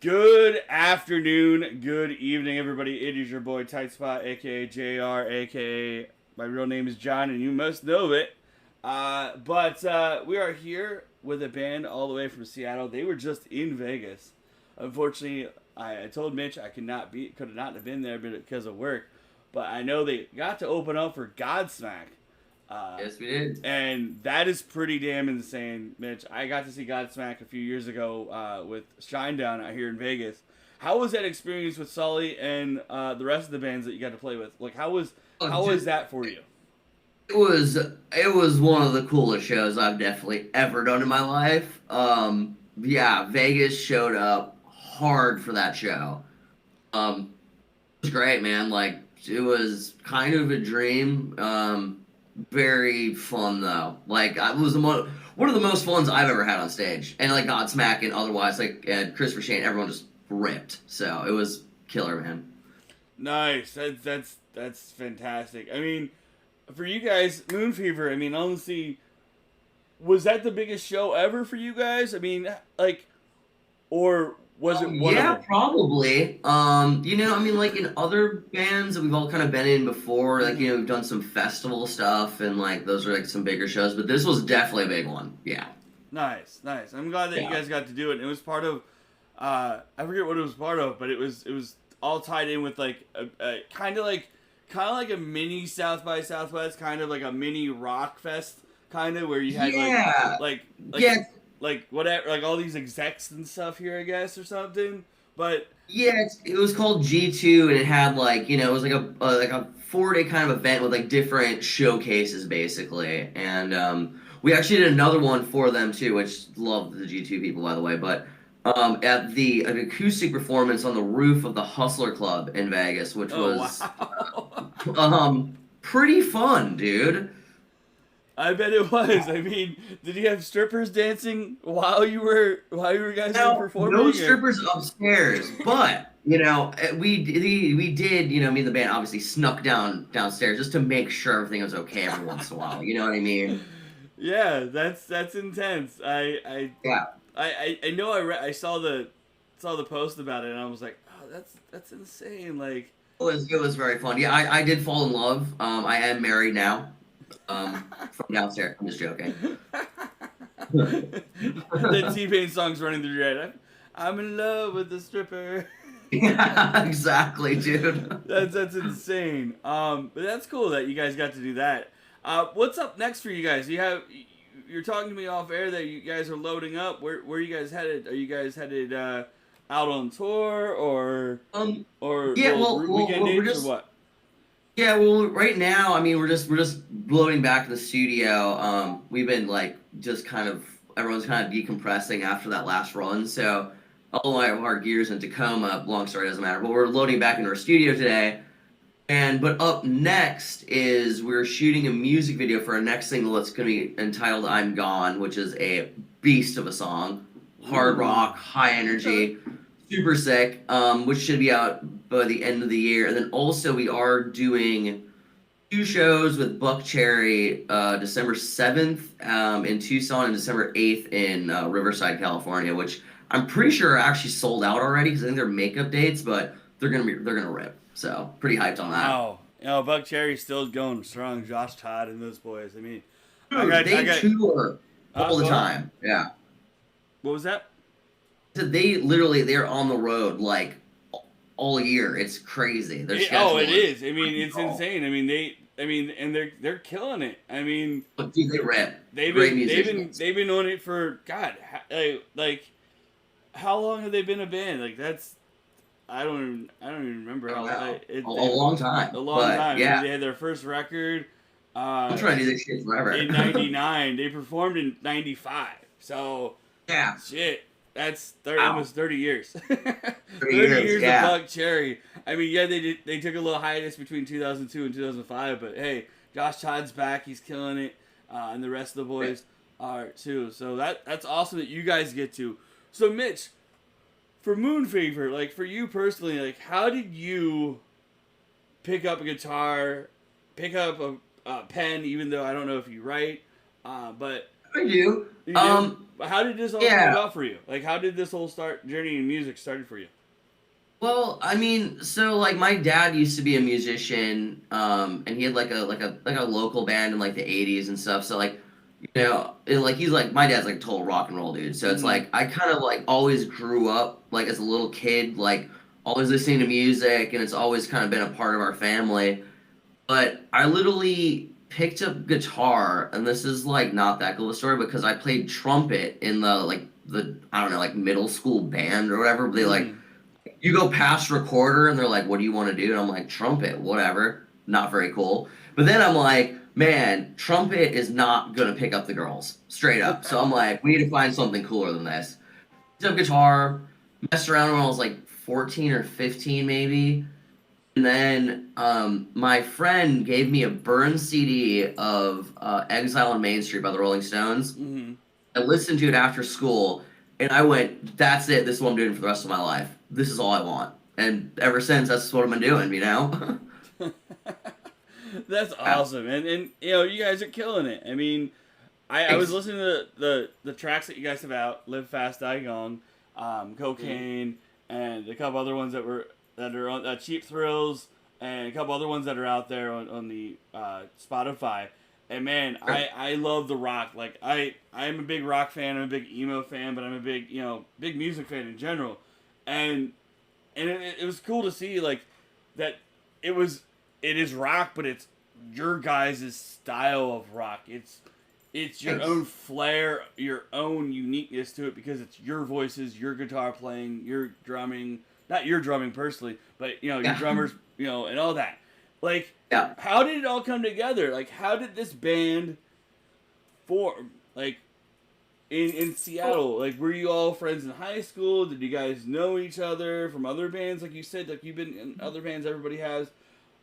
Good afternoon, good evening, everybody. It is your boy Tight Spot, aka JR, aka my real name is John, and you must know it. But we are here with a band all the way from Seattle. They were just in Vegas. Unfortunately, I told Mitch I could not have been there because of work. But I know they got to open up for Godsmack. Uh, Yes, we did. and that is pretty damn insane, Mitch. I got to see Godsmack a few years ago with Shinedown out here in Vegas. How was that experience with Sully and the rest of the bands that you got to play with? Like, Oh, how was dude, that for you? it was one of the coolest shows I've definitely ever done in my life. Yeah, Vegas showed up hard for that show. It was great, man. Like it was kind of a dream. Very fun though. Like I was one of the most funs I've ever had on stage, and like Godsmack and otherwise like Christopher Shane, everyone just ripped. So it was killer, man. Nice. That's fantastic. I mean, for you guys, Moon Fever. I mean, honestly, was that the biggest show ever for you guys? I mean, like, or was it one of Yeah, them? probably. I mean, like in other bands that we've all kind of been in before, like, Mm-hmm. we've done some festival stuff and like those are like some bigger shows, but this was definitely a big one. Yeah. Nice, nice. I'm glad that you Yeah. guys got to do it. It was part of, I forget what it was part of, but it was all tied in with like a kind of like a mini South by Southwest, kind of like a mini rock fest, kind of where you had Yeah. like like Yeah. like whatever, like all these execs and stuff here, I guess, or something. But Yeah, it was called G2 and it had like, it was like a 4-day kind of event with like different showcases basically. And we actually did another one for them too, which love the G2 people by the way, but at the an acoustic performance on the roof of the Hustler Club in Vegas, which oh was wow, pretty fun, dude. I bet it was. I mean, did you have strippers dancing while you guys were Now, no performing? Or strippers upstairs, but we did, me and the band obviously snuck downstairs just to make sure everything was okay every once in a while. You know what I mean? yeah, that's intense. Yeah, I know I saw the post about it and I was like, oh, that's insane. Like it was very fun. Yeah, I did fall in love. I am married now. From downstairs. I'm just joking. the T Pain song's running through your head. I'm in love with the stripper. Yeah, exactly, dude. That's insane. But that's cool that you guys got to do that. What's up next for you guys? You're talking to me off air that you guys are loading up. Where are you guys headed? Are you guys headed out on tour Um, or yeah, little well, weekend we're dates or just what? Yeah, well, right now, I mean, we're just loading back to the studio. We've been like just kind of everyone's kind of decompressing after that last run, so all of our gears in Tacoma. Long story doesn't matter, but we're loading back into our studio today. And but up next is we're shooting a music video for our next single that's going to be entitled "I'm Gone," which is a beast of a song, hard Ooh. rock, high Okay. energy, super sick. Which should be out by the end of the year. And then also we are doing two shows with Buck Cherry, December 7th in Tucson and December 8th in Riverside, California, which I'm pretty sure are actually sold out already because I think they're makeup dates, but they're gonna rip. So pretty hyped on that. Wow. Buck Cherry's still going strong. Josh Todd and those boys. I mean, Dude, I they got. tour all the Go ahead. time. Yeah. What was that? So they're on the road like all year. It's crazy. Their It schedule is is. I mean, it's unreal. insane. I mean, and they're killing it. I mean, But dude, they rip. they've Great been they've been musicians. they've been on it for God. Like how long have they been a band? Like that's I don't even remember I how don't long. know. A They long a time. long But time. I mean, yeah, they had their first record I'm uh, trying to do this shit in forever. '99. They performed in '95. So Yeah. shit. That's Wow. almost 30 years. 30 30 years. years of Yeah. Buck Cherry. I mean, yeah, they took a little hiatus between 2002 and 2005, but hey, Josh Todd's back. He's killing it, and the rest of the boys are too. So that's awesome that you guys get to. So Mitch, for Moon Fever, like for you personally, like how did you pick up a guitar, pick up a pen, even though I don't know if you write, but I do. You do? How did this all come Yeah. about for you? Like, how did this whole journey in music started for you? Well, I mean, so like my dad used to be a musician, and he had like a local band in like the '80s and stuff. So like, like he's like my dad's like a total rock and roll dude. So it's Mm-hmm. like I kind of like always grew up like as a little kid, like always listening to music, and it's always kind of been a part of our family. But I literally picked up guitar, and this is like not that cool of a story because I played trumpet in the I don't know like middle school band or whatever. But they like Mm-hmm. you go past recorder and they're like, "What do you want to do?" And I'm like, "Trumpet, whatever." Not very cool. But then I'm like, "Man, trumpet is not gonna pick up the girls straight up." So I'm like, "We need to find something cooler than this." Picked up guitar, messed around when I was like 14 or 15 maybe. And then my friend gave me a burned CD of Exile on Main Street by the Rolling Stones. Mm-hmm. I listened to it after school, and I went, "That's it. This is what I'm doing for the rest of my life. This is all I want." And ever since, that's what I've been doing. That's Yeah. awesome, and you guys are killing it. I mean, I was Thanks. listening to the tracks that you guys have out, "Live Fast, Die Young," "Cocaine," and a couple other ones that are on "Cheap Thrills," and a couple other ones that are out there on the Spotify. And man, I love the rock. Like I'm a big rock fan. I'm a big emo fan, but I'm a big big music fan in general. And it was cool to see like that it was it is rock, but it's your guys' style of rock. It's your Thanks. own flair, your own uniqueness to it because it's your voices, your guitar playing, your drumming. Not your drumming personally, but your Yeah. drummers, and all that. Like, Yeah. how did it all come together? Like, how did this band form? Like, in Well, Seattle, like, were you all friends in high school? Did you guys know each other from other bands? Like you said, like you've been in other bands everybody has.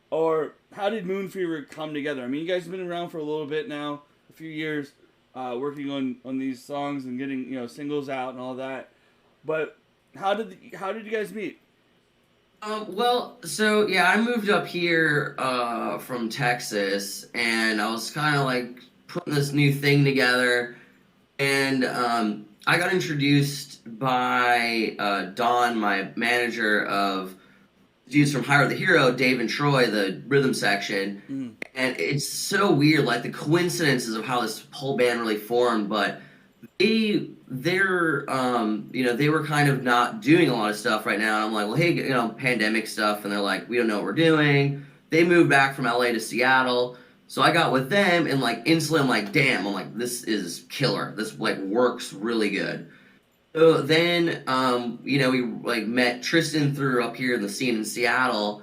Or how did Moon Fever come together? I mean, you guys have been around for a little bit now, a few years, working on these songs and getting singles out and all that. But how did you guys meet? well, so yeah, I moved up here from Texas, and I was kind of like putting this new thing together. And I got introduced by Don, my manager of dudes from Hire the Hero, Dave and Troy, the rhythm section. Mm, And it's so weird, like the coincidences of how this whole band really formed. But they were kind of not doing a lot of stuff right now. And I'm like, well, hey, pandemic stuff, and they're like, we don't know what we're doing. They moved back from LA to Seattle. So I got with them, and like instantly I'm like, damn, I'm like, this is killer. This like works really good. So then we like met Tristan through up here in the scene in Seattle,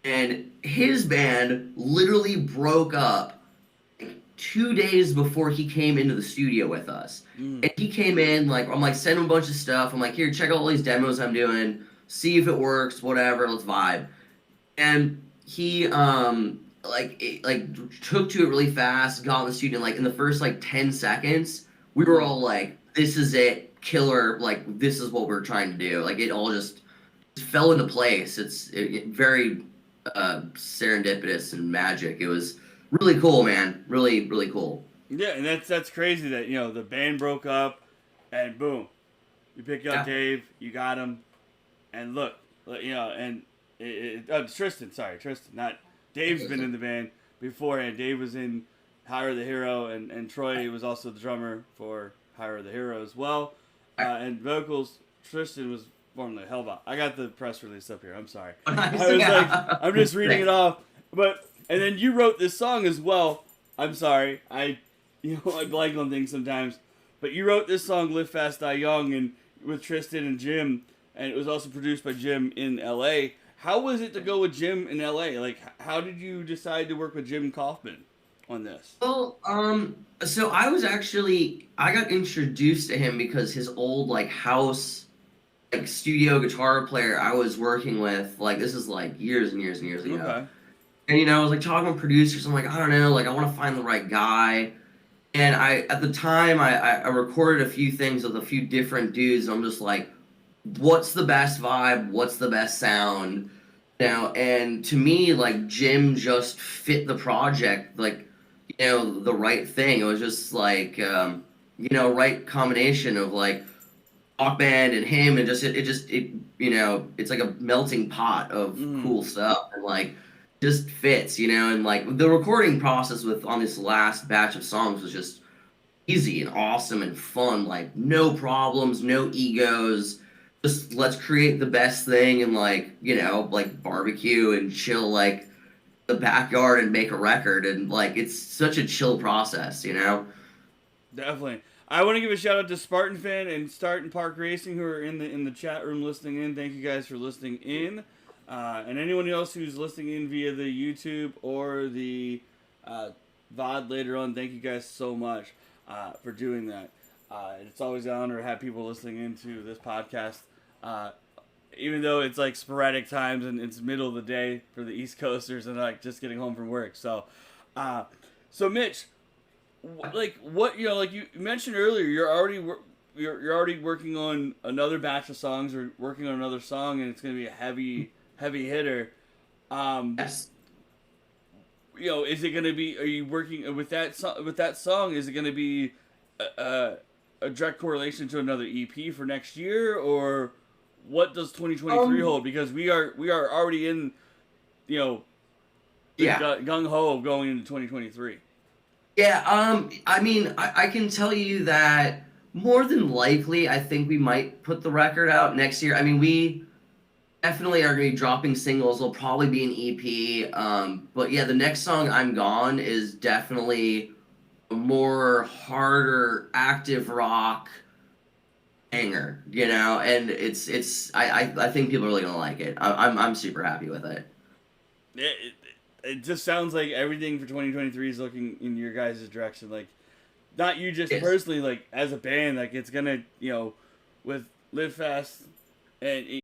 and his band literally broke up like 2 days before he came into the studio with us. mm, And he came in, like, I'm like, send him a bunch of stuff. I'm like, here, check out all these demos I'm doing, see if it works, whatever, let's vibe. And he took to it really fast, got in the studio, and like in the first like 10 seconds, we were mm. all like, this is it, killer, like this is what we're trying to do. Like it all just fell into place. It very serendipitous and magic. It was really cool, man. Really, really cool. Yeah, and that's crazy that the band broke up, and boom, you pick up Yeah. Dave, you got him, and look, and Tristan, sorry, Tristan, not Dave's been in the band before, and Dave was in Hire the Hero, and Troy was also the drummer for Hire the Hero as well, and vocals. Tristan was formerly Hellbot. I got the press release up here. I'm sorry. Nice. I was like, Yeah. I'm just reading it off, but and then you wrote this song as well. I'm sorry, I blank on things sometimes, but you wrote this song "Live Fast, Die Young" and with Tristan and Jim, and it was also produced by Jim in L.A. How was it to go with Jim in L.A.? Like, how did you decide to work with Jim Kaufman on this? Well, so I got introduced to him because his old like house like studio guitar player I was working with, like this is like years and years and years ago. Okay. And I was like talking with producers, I'm like, I don't know, like I want to find the right guy. And at the time I recorded a few things with a few different dudes, and I'm just like, what's the best vibe? What's the best sound? And to me, like Jim just fit the project, like the right thing. It was just like right combination of like rock band and him, and it's like a melting pot of Mm-hmm. cool stuff, and like just fits, and like the recording process with on this last batch of songs was just easy and awesome and fun, like no problems, no egos. Just let's create the best thing and like, like barbecue and chill like the backyard and make a record, and like it's such a chill process. Definitely. I want to give a shout out to Spartan Fan and Start and Park Racing who are in the chat room listening in. Thank you guys for listening in, and anyone else who's listening in via the YouTube or the uh, VOD later on. Thank you guys so much for doing that. It's always an honor to have people listening into this podcast, uh, even though it's like sporadic times and it's middle of the day for the East Coasters and like just getting home from work. Uh, so Mitch, like what like you mentioned earlier, you're already working on another batch of songs or working on another song, and it's going to be a heavy hitter. Um, Yes. is it going to be? Are you working with that song? Is it going to be a direct correlation to another EP for next year, or what does 2023 Um, hold? Because we are already in you know the yeah. gung ho of going into 2023. Yeah, I mean, I can tell you that more than likely, I think we might put the record out next year. I mean, we definitely are going to be dropping singles. There'll probably be an EP. But yeah, the next song, I'm Gone, is definitely a more harder, active rock hanger, and I think people are really gonna like it. I'm super happy with it. It just sounds like everything for 2023 is looking in your guys' direction. Like, not you just Yes. personally, like as a band, like it's gonna, with Live Fast and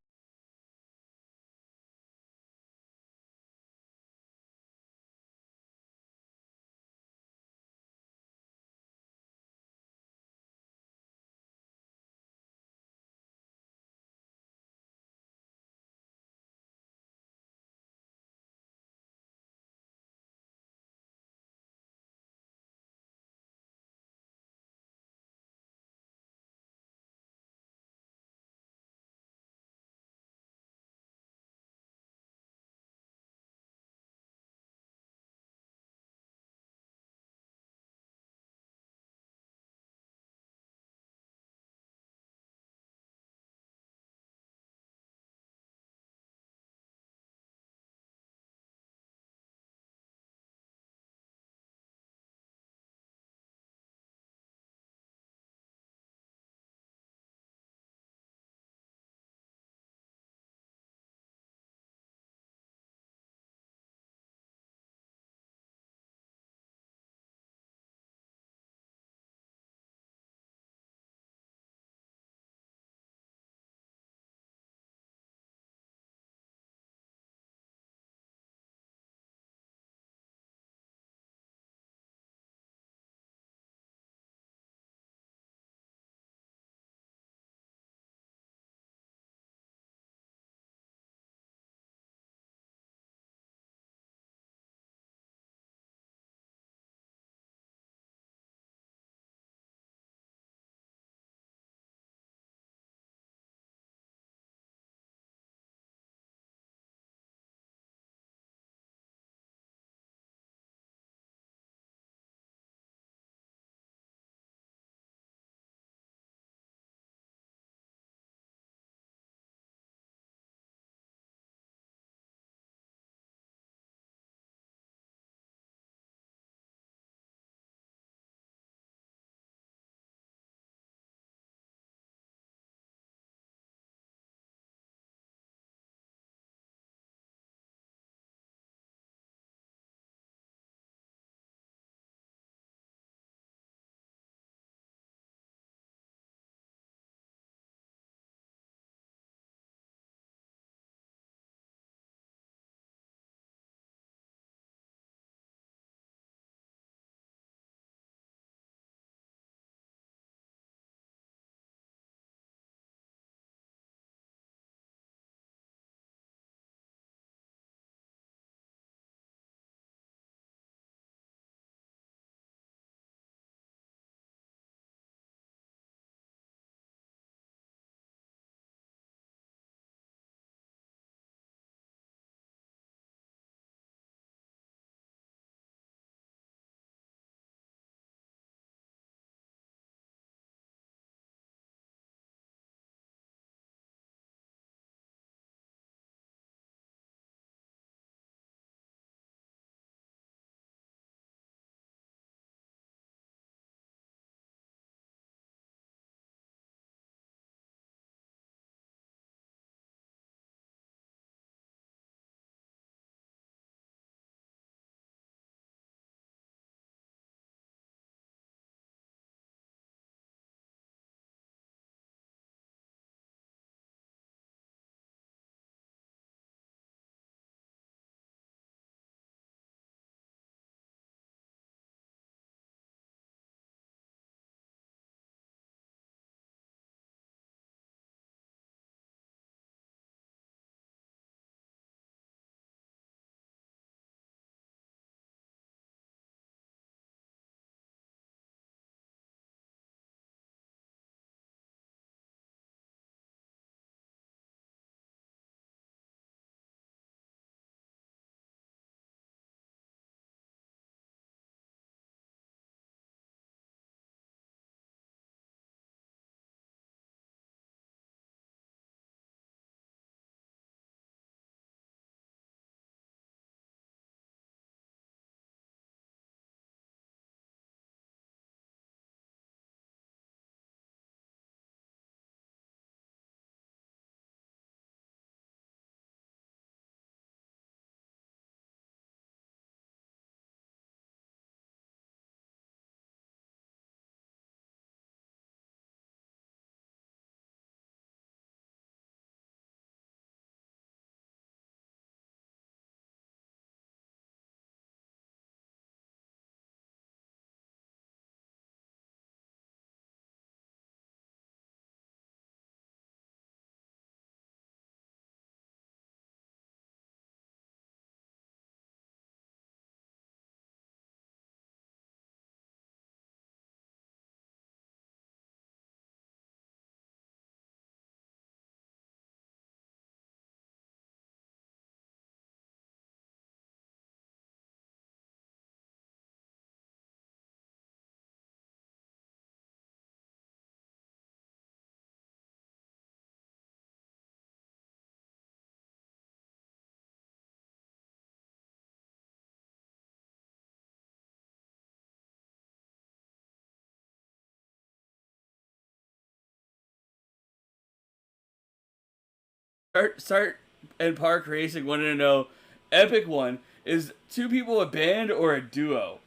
Start and Park Racing wanted to know, epic one, is two people a band or a duo?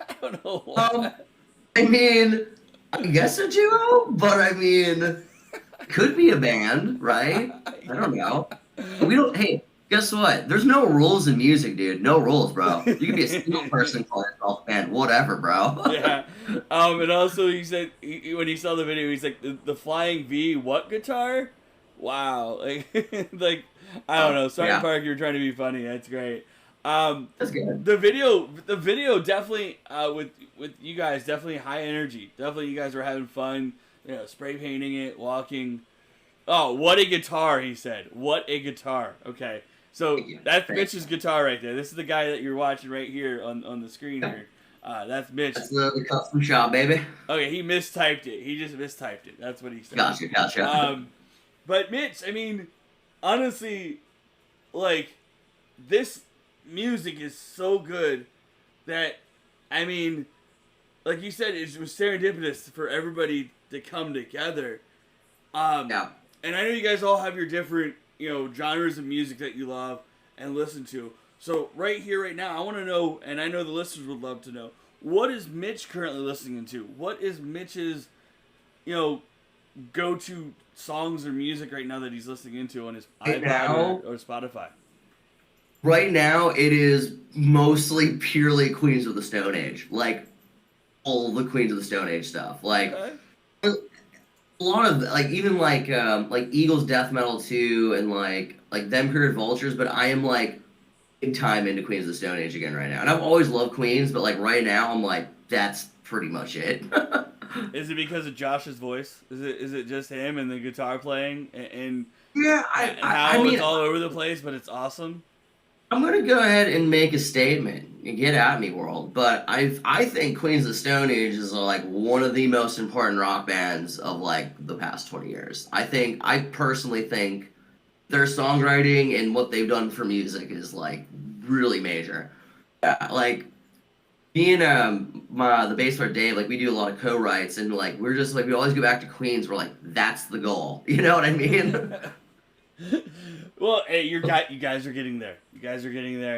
I don't know why. I mean, I guess a duo, but I mean, could be a band, right? I don't know. We don't. Hey, guess what? There's no rules in music, dude. No rules, bro. You can be a single person calling yourself a band, whatever, bro. Yeah. And also he said when he saw the video, he's like the flying V what guitar? Wow. Like like I don't know. Sorry, Yeah. Park, you're trying to be funny. That's great. That's good. The video definitely with you guys definitely high energy. Definitely you guys were having fun. You know, spray painting it, walking. Oh, what a guitar! He said. What a guitar. Okay, so that's Mitch's guitar right there. This is the guy that you're watching right here on the screen here. That's Mitch. That's the custom shop, baby. Okay, he mistyped it. He just mistyped it. That's what he said. Gotcha. But Mitch, I mean, honestly, like this music is so good that, I mean, like you said, it was serendipitous for everybody to come together. Yeah. And I know you guys all have your different, genres of music that you love and listen to. So right here, right now, I want to know, and I know the listeners would love to know, what is Mitch currently listening to? What is Mitch's, go-to songs or music right now that he's listening into on his iPod or Spotify? Right now, it is mostly purely Queens of the Stone Age. Like, all the Queens of the Stone Age stuff. Like, a lot of, like, even, like Eagles Death Metal 2 and, like them Period Vultures, but I am, like, big time into Queens of the Stone Age again right now. And I've always loved Queens, but, like, right now, I'm like, that's pretty much it. Is it because of Josh's voice? Is it just him and the guitar playing and I how mean, it's all over the place, but it's awesome? I'm gonna go ahead and make a statement. Get at me, world. But I think Queens of the Stone Age is like one of the most important rock bands of like the past 20 years. I personally think their songwriting and what they've done for music is like really major. Like me and the bass player Dave, like we do a lot of co-writes and like we're just like we always go back to Queens. We're like that's the goal. You know what I mean? Well, hey, you guys are getting there. You guys are getting there.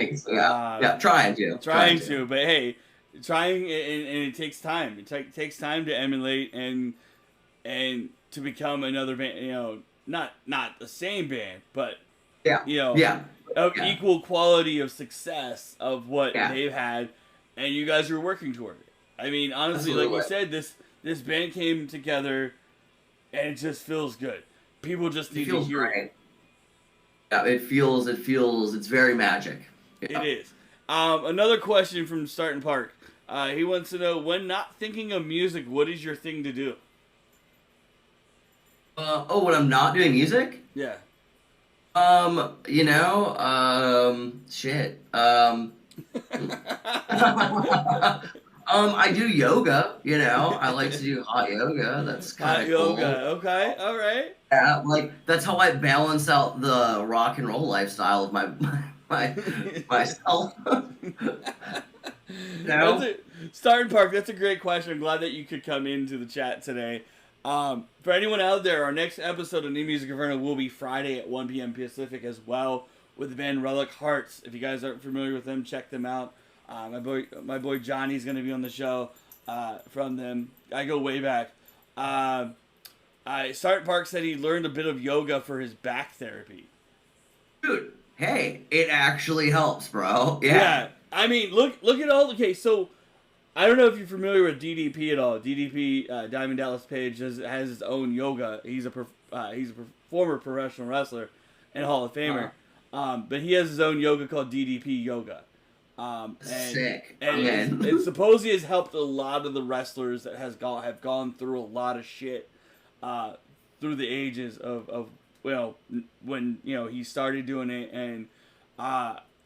Trying to. But hey, trying and it takes time. It takes time to emulate and to become another band. Not the same band, but of equal quality of success of what they've had, and you guys are working toward it. I mean, honestly, like you said, this band came together, and it just feels good. People just need to hear it. Yeah, it feels, it's very magic. Yeah. It is. Another question from Startin Park. He wants to know, when not thinking of music, what is your thing to do? When I'm not doing music? Yeah. Shit. I do yoga, I like to do hot yoga. That's kind of cool. Yoga, okay, all right. Yeah, like that's how I balance out the rock and roll lifestyle of myself. Startin Park, that's a great question. I'm glad that you could come into the chat today. For anyone out there, our next episode of New Music Inferno will be Friday at 1 p.m. Pacific as well with the band Relic Hearts. If you guys aren't familiar with them, check them out. My boy Johnny's going to be on the show from them. I go way back. Startin Park said he learned a bit of yoga for his back therapy. Dude, hey, it actually helps, bro. Yeah. I mean, look at all. Okay, so I don't know if you're familiar with DDP at all. DDP, Diamond Dallas Page, has his own yoga. He's a former professional wrestler and Hall of Famer. But he has his own yoga called DDP Yoga. Sick. And it supposedly has helped a lot of the wrestlers that have gone through a lot of shit through the ages of when he started doing it, and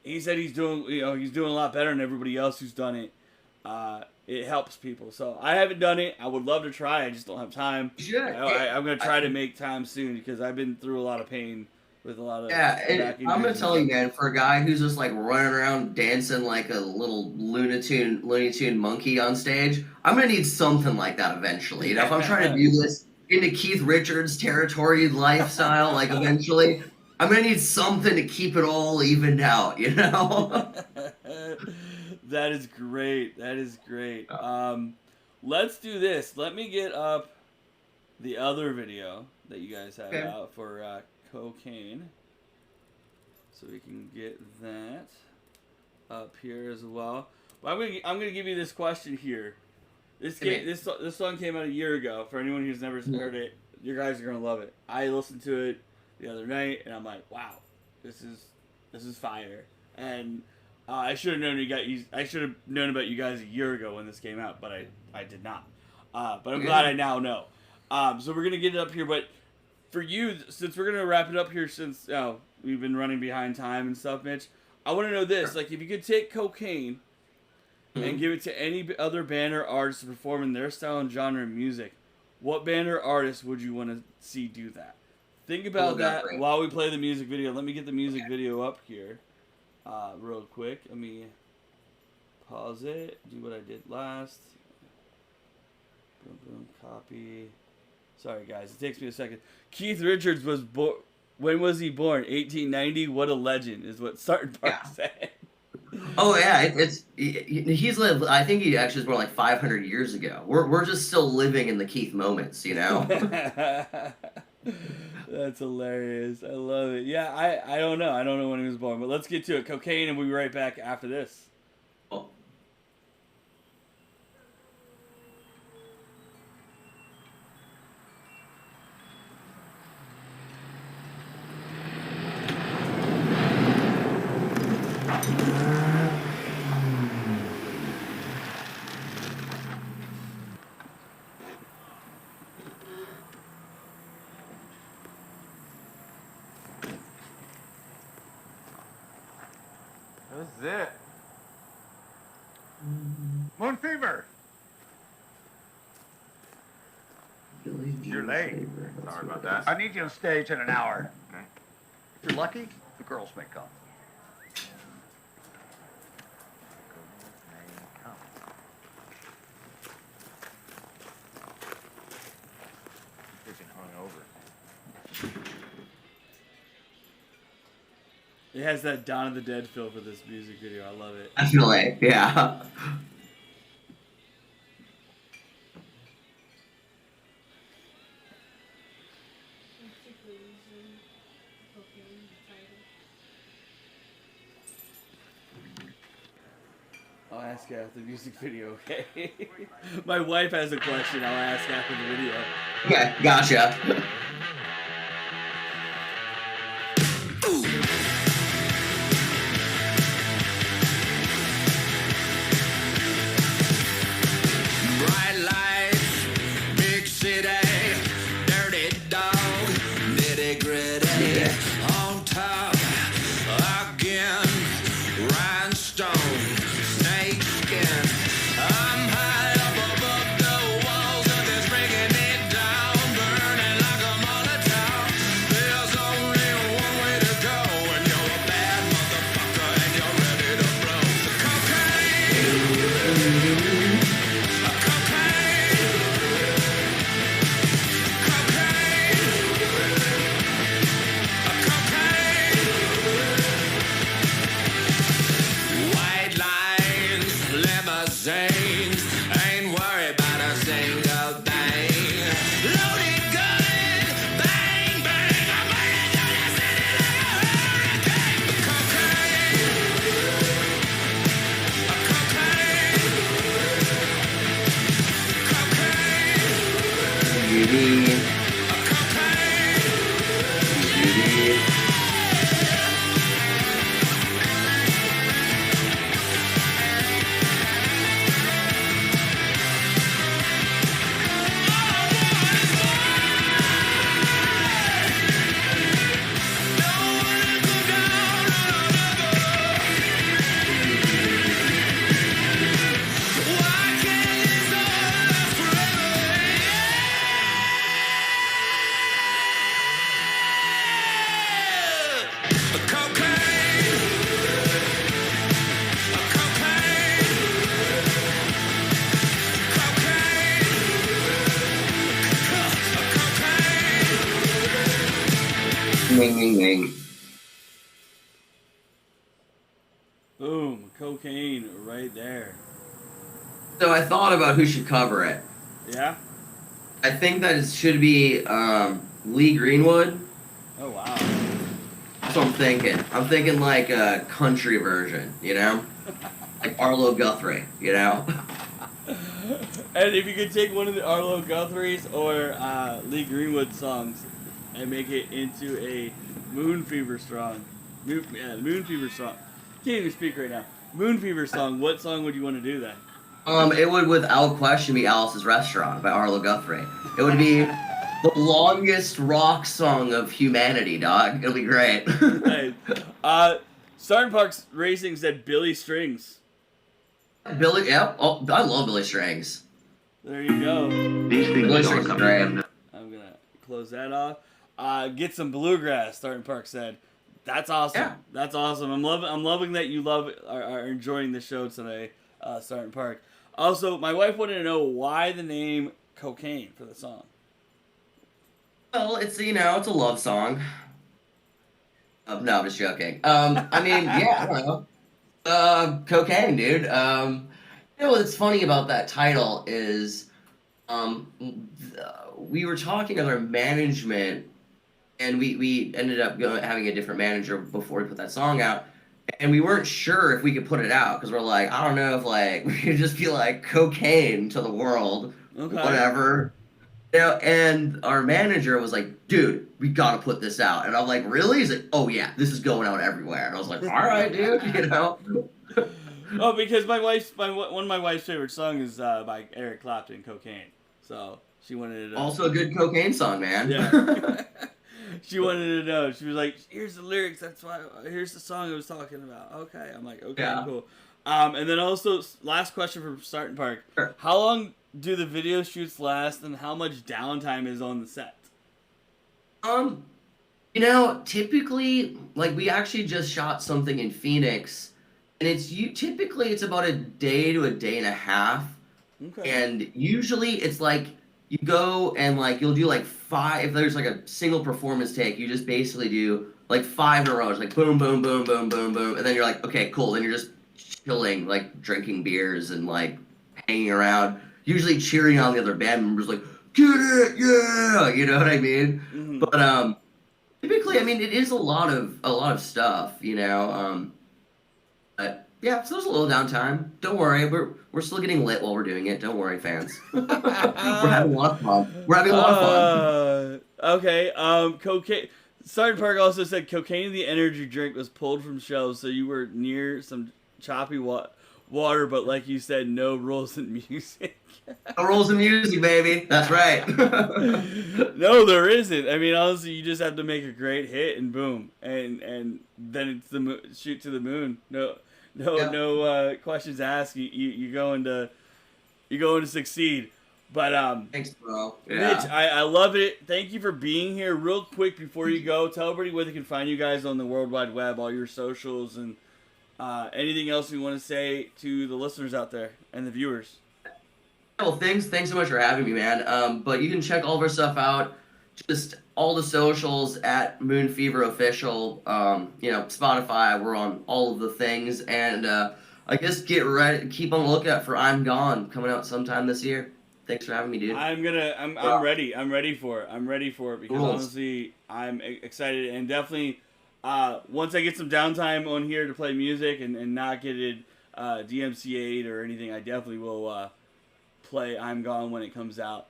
he said he's doing a lot better than everybody else who's done it. It helps people. So I haven't done it. I would love to try. I just don't have time. I'm gonna try to make time soon because I've been through a lot of pain with a lot of I'm gonna tell you, man, for a guy who's just like running around dancing like a little Looney Tune monkey on stage, I'm gonna need something like that eventually. If I'm trying to do this into Keith Richards territory lifestyle, like eventually, I'm gonna need something to keep it all evened out, you know? That is great. That is great. Let's do this. Let me get up the other video that you guys have Okay. out for cocaine, so we can get that up here as well. But I'm gonna give you this question here. This song came out a year ago. For anyone who's never heard it, you guys are gonna love it. I listened to it the other night, and I'm like, wow, this is fire. And I should have known I should have known about you guys a year ago when this came out, but I did not. But I'm glad I now know. So we're gonna get it up here, but for you, since we're gonna wrap it up here, since we've been running behind time and stuff, Mitch, I want to know this: like, if you could take cocaine and give it to any other band or artist to perform in their style and genre of music, what band or artist would you want to see do that? Think about that while we play the music video. Let me get the music video up here real quick. Let me pause it, do what I did last. Boom, boom, copy. Sorry, guys. It takes me a second. Keith Richards was born. When was he born? 1890. What a legend is what Starting Park said. Oh yeah, he's lived. I think he actually was born like 500 years ago. We're just still living in the Keith moments, you know. That's hilarious. I love it. Yeah, I don't know. I don't know when he was born, but let's get to it. Cocaine, and we'll be right back after this. Oh. This is it. Moon fever. You're late. Sorry about that. I need you on stage in an hour. Okay. If you're lucky, the girls may come. It has that Dawn of the Dead feel for this music video. I love it. Definitely, yeah. I'll ask after the music video, okay? My wife has a question. I'll ask after the video. Okay, gotcha. Ring, ring, ring. Cocaine right there. So I thought about who should cover it. Yeah? I think that it should be Lee Greenwood. Oh, wow. That's what I'm thinking. I'm thinking like a country version, you know? Like Arlo Guthrie, you know? And if you could take one of the Arlo Guthrie's or Lee Greenwood songs and make it into a Moon Fever song. Moon Fever song. Can't even speak right now. Moon Fever song. What song would you want to do then? It would without question be Alice's Restaurant by Arlo Guthrie. It would be the longest rock song of humanity, dog. It'll be great. Hey, Starting Parks Racing said Billy Strings. Billy, yep. Oh, I love Billy Strings. There you go. These things Billy don't Strings is come great. in. I'm gonna close that off. Get some bluegrass. Starting Park said, "That's awesome. Yeah. That's awesome. I'm loving that you are enjoying the show today." Starting Park. Also, my wife wanted to know why the name Cocaine for the song. Well, it's it's a love song. No, I'm just joking. I mean, yeah, I don't know. Cocaine, dude. What's funny about that title is, we were talking with our management, and we ended up having a different manager before we put that song out, and we weren't sure if we could put it out because we're like, I don't know if like we could just be like cocaine to the world, whatever. And our manager was like, dude, we gotta put this out. And I'm like, really? He's like, oh yeah, this is going out everywhere. And I was like, all right, dude, Oh, because one of my wife's favorite songs is by Eric Clapton, Cocaine. So she wanted to know. Also a good cocaine song, man. Yeah. She wanted to know. She was like, here's the lyrics. Here's the song I was talking about. Okay. I'm like, okay, Yeah. cool. And then also, last question from Starting Park. Sure. How long do the video shoots last, and how much downtime is on the set? Typically, like we actually just shot something in Phoenix, and typically it's about a day to a day and a half. Okay. And usually it's like you go and like you'll do like 5. If there's like a single performance take, you just basically do like 5 in a row. It's like boom, boom, boom, boom, boom, boom, and then you're like, okay, cool. Then you're just chilling, like drinking beers and like hanging around, usually cheering on the other band members, like get it, yeah, you know what I mean? Mm-hmm. But typically, I mean, it is a lot of stuff, But yeah, so there's a little downtime. Don't worry, we're still getting lit while we're doing it. Don't worry, fans. We're having a lot of fun. We're having a lot of fun. Okay. Cocaine. Sergeant Park also said cocaine, the energy drink, was pulled from shelves, so you were near some choppy water, but like you said, no rules in music. No rules in music, baby. That's right. No, there isn't. I mean, honestly, you just have to make a great hit and boom, and then it's shoot to the moon. No questions asked. You're going to succeed. But Thanks, bro. Mitch, I love it. Thank you for being here. Real quick before you go, tell everybody where they can find you guys on the World Wide Web, all your socials, and anything else you want to say to the listeners out there and the viewers. Well, thanks so much for having me, man. But you can check all of our stuff out. Just all the socials at Moon Fever Official. Spotify. We're on all of the things, and I guess get ready. Keep on the lookout for "I'm Gone" coming out sometime this year. Thanks for having me, dude. I'm ready. I'm ready for it because honestly, I'm excited and definitely. Once I get some downtime on here to play music and not get it DMCA'd or anything, I definitely will play "I'm Gone" when it comes out.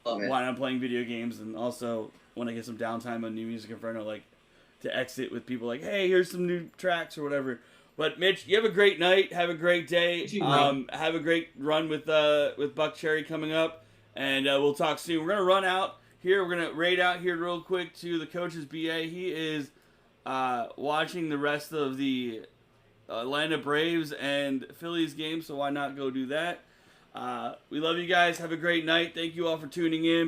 When I'm playing video games, and also when I get some downtime on New Music Inferno, like to exit with people like, hey, here's some new tracks or whatever. But Mitch, you have a great night. Have a great day. Have a great run with Buck Cherry coming up, and we'll talk soon. We're gonna run out here. We're gonna raid out here real quick to the coach's BA. He is watching the rest of the Atlanta Braves and Phillies game, so why not go do that? We love you guys. Have a great night. Thank you all for tuning in.